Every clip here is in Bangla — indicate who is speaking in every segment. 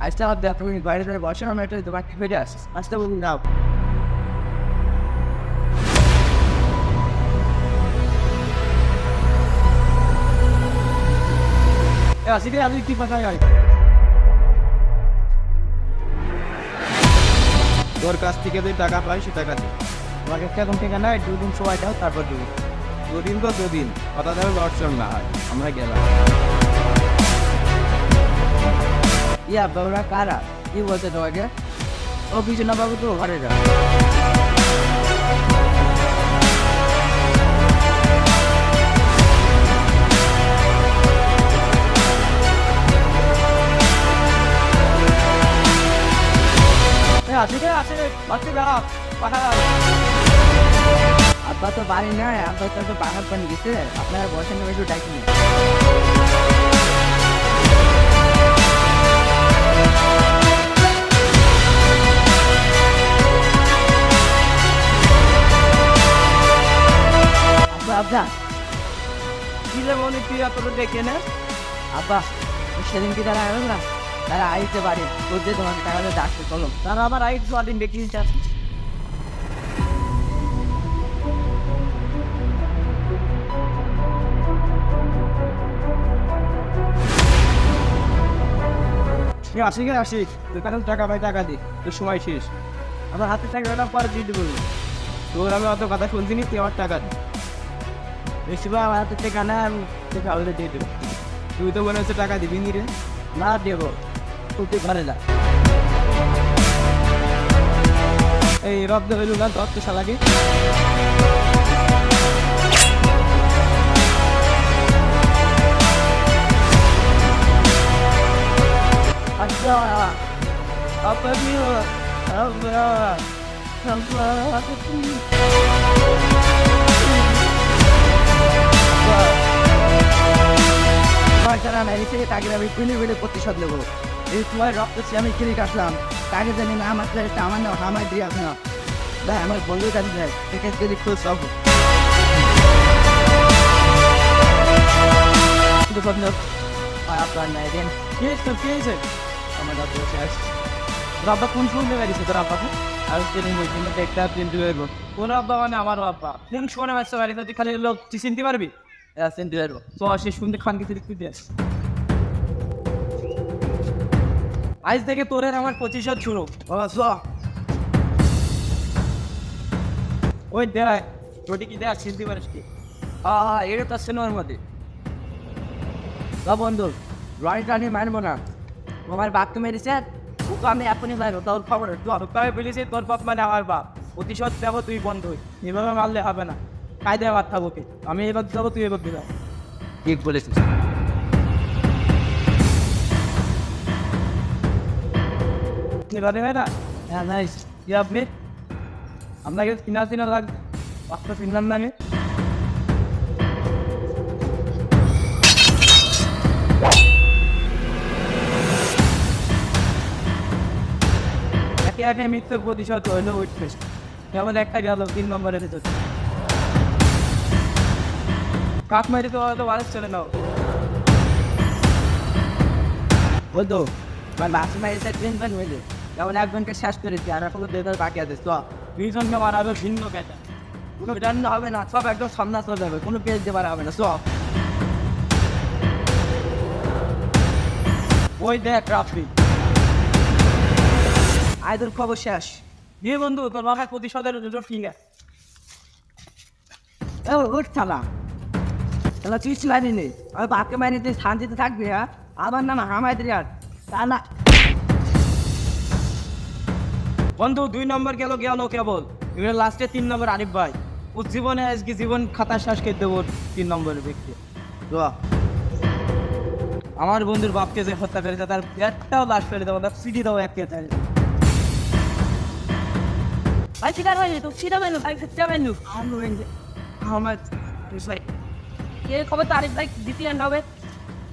Speaker 1: আজকে আমার তুমি বাইরে ধরে বসে আমি একটা দোকান ফেটে আসি আসতে বলুন না আসি রে আমি কি কথা গাড়ি
Speaker 2: তোর কাছ থেকে তুই টাকা পাই সে টাকা দে।
Speaker 1: তোমাকে এখন থেকে না 2 দিন সময় দাও তারপর দেবো।
Speaker 2: দুদিন তো দুদিন, কথা দেবে লটচল না হয়। আমরা গেলাম।
Speaker 1: ইয়া বাবুরা কারা কি বলছে তোমাকে? ও কিছু না বাবু তো ঘরে যাও। আব্বা তো বাড়ি নয়, আব্বা তো পাহাড় পানি গেছে, আপনারা বসেন একটু ডাকি নিন। আব্বা
Speaker 2: কিলে মনে তুই এতটা দেখে না?
Speaker 1: আব্বা সেদিন কি তারা আলো না, তারা আইতে পারে তোদের তোমাকে টাকা দিয়ে ডাকতে চলো।
Speaker 2: তারা আবার আইট দিন দেখি যাচ্ছে। আসি গে আসি, তোর কাছে টাকা পাই টাকা দি, তোর সময় শেষ। আমার হাতে টাকাটা পরে দিয়ে দেবো। তোর আমি অত কথা শুনছি নি, তুই আমার টাকা দে।
Speaker 1: বেশি বা আমার হাতে টাকা না, আমি টাকা হলে দিয়ে দেবো।
Speaker 2: তুই তো মনে হচ্ছে টাকা দিবি নি রে।
Speaker 1: না দেবো, তুই ঘরে যা।
Speaker 2: এই রব্দ হইল না দত্ত শালাকে।
Speaker 1: আচ্ছা আপনি আমরা তাকে আমি কিনে বেড়ে প্রতিশোধ নেবো। এই তোমার রক্ত আমি কিনে কাটলাম, তাকে জানি না আমার একটা আমার না আমায় দিয়ে আসে না ভাই, আমার বন্ধুর কাছে যায় সেখানে যদি খোঁজ পাবো। আপনার নাই দেন
Speaker 2: কে হয়েছে?
Speaker 1: আমার রক্ত শেষ।
Speaker 2: তোর আব্বা কোন শুনতে পারিস তোর আব্বাকে?
Speaker 1: আর তিনি একটা দিন দুয়ের
Speaker 2: কোন আব্বা মানে আমার আব্বা? কোন শোনে বাচ্চা বাড়িতে তুই খালি লোক তুই চিনতে পারবি?
Speaker 1: দিন দুয়ের
Speaker 2: তো সে শুনতে খান কিছু দেখতে দিস। আজ থেকে তোরের আমার প্রতিশোধ শুরু। ওই দেখ রুটি কি দেখ চিনতে পারিস কি?
Speaker 1: এটা তো সিনেমার মধ্যে বন্ধু রনি টানি মানবো না, আমার বাপকে মেরেছে তো আমি এখনই মারবো, তোর খবর
Speaker 2: তোকে বলেছি তোর বাপ মানে আমার বাপ, প্রতিশোধ দেবো তুই বন্ধ হই, এভাবে মারলে হবে না, কায়দায় বাদ থাকবো কি? আমি এবার যাবো তুই এবার দিবি।
Speaker 1: ঠিক বলেছিস।
Speaker 2: রাধে ভাই না
Speaker 1: হ্যাঁ নাইস।
Speaker 2: কি আপনি আপনাকে চিনা লাগবে, পাঁচটা চিনলাম না আমি। একে একে মৃত্যুর প্রতিশোধ হইলো উঠবে, যেমন একটা গেল 3 নম্বরের ভেতর। কাক মারি তো হয়তো বাড়ি চলে নাও
Speaker 1: বলতো আমার বাপকে মেরেছে ট্রেন প্যান হইলে যেমন একজনকে শেষ করেছি আর এখন দেদার বাকি আছে। তো
Speaker 2: দুইজনকে মারাবে ভিন্ন কেটা,
Speaker 1: কোনো রান্ন হবে না, সব একদম সামনা চলে যাবে, কোনো পেজ দেবার হবে না সব।
Speaker 2: ওই দেখ রাফি
Speaker 1: আয়দুর খবর শেষ।
Speaker 2: দিয়ে বন্ধু তোর মাথায় প্রতিশোধের ঠিক আছে।
Speaker 1: উঠ থালা তাহলে তুই চিলানি নেই, আমি বাপকে মারি তুই শান্তিতে থাকবি। হ্যাঁ আমার নাম হামায়দ্রি আর তা না
Speaker 2: বন্ধু 2 নম্বর গেল কেবল, এবার লাস্টে 3 নম্বর আরিফ ভাই। ও জীবনে আজকে জীবন খাতা শ্বাস খেতে দেবো 3 নম্বরের ব্যক্তি। আমার বন্ধুর বাপকে যে হত্যা করেছে তার একটাও লাশ ফেলে দেবো, তার সিটি দাও এক কেটে।
Speaker 1: ভাই শিকার হয়নি তো সিটা মেনু ভাই সিটা মেনু
Speaker 2: আমার
Speaker 1: কে খবর তো আরিফ ভাই দ্বিতীয় হবে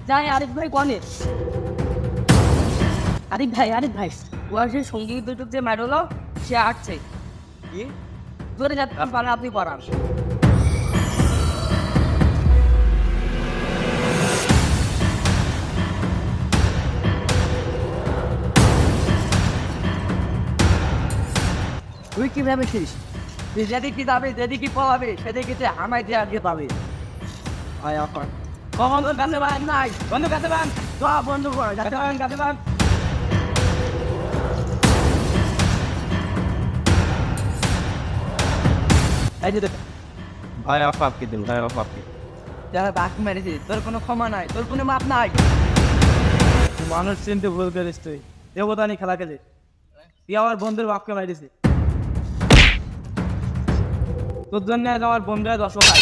Speaker 1: যাই। আরিফ ভাই কনে? আরিফ ভাই ও আসে সঙ্গীত দুটো যে মারলো সে আসছে
Speaker 2: কি
Speaker 1: জোরে যাতে পারেন আপনি করান। তুই কি ভেবেছিস তুই যেদিকে যাবে যেদিকে পাবে সেদিকে আমায় দিয়ে আগে পাবে
Speaker 2: আয় আপা
Speaker 1: কখনো কাছে বান নাই বন্ধু কাছে বান তো বন্ধু কর
Speaker 2: কাছে বান কাছে বান
Speaker 1: এই যে দেখ
Speaker 2: ভাই আপা আপকে দিন ভাই আপা আপকে
Speaker 1: যারা বাঘ মেরেছিস তোর কোনো ক্ষমা নাই তোর কোনো মাপ নাই
Speaker 2: মানুষ চিনতে ভুল করিস তুই দেবতানি খেলা খেলে তুই আমার বন্ধুর বাপকে মারিস তোর জন্য আজ আমার বন্ধুরা দশ খাই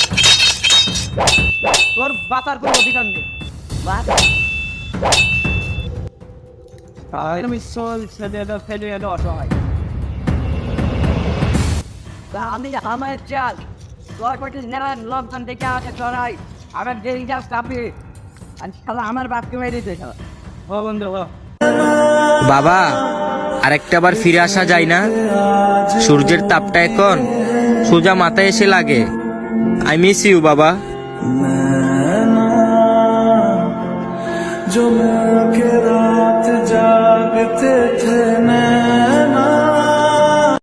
Speaker 2: তোর বাঁচার কোনো অধিকার নেই
Speaker 1: বাঘ
Speaker 2: আমি চল ছেলে ফেলে এলো অসহায়
Speaker 1: আমি আমার চাল তোর প্রতি নেওয়ার লোকজন দেখে আমাকে চড়াই আমার দেরি যাস চাপে আর শালা আমার বাপকে মেরে দিতে
Speaker 2: ও বন্ধু ও
Speaker 3: বাবা আরেকটা বার ফিরে আসা যায় না? সূর্যের তাপটা এখন সোজা মাথায় এসে লাগে। আই মিস ইউ বাবা।
Speaker 4: जो मैं के रात जागते थे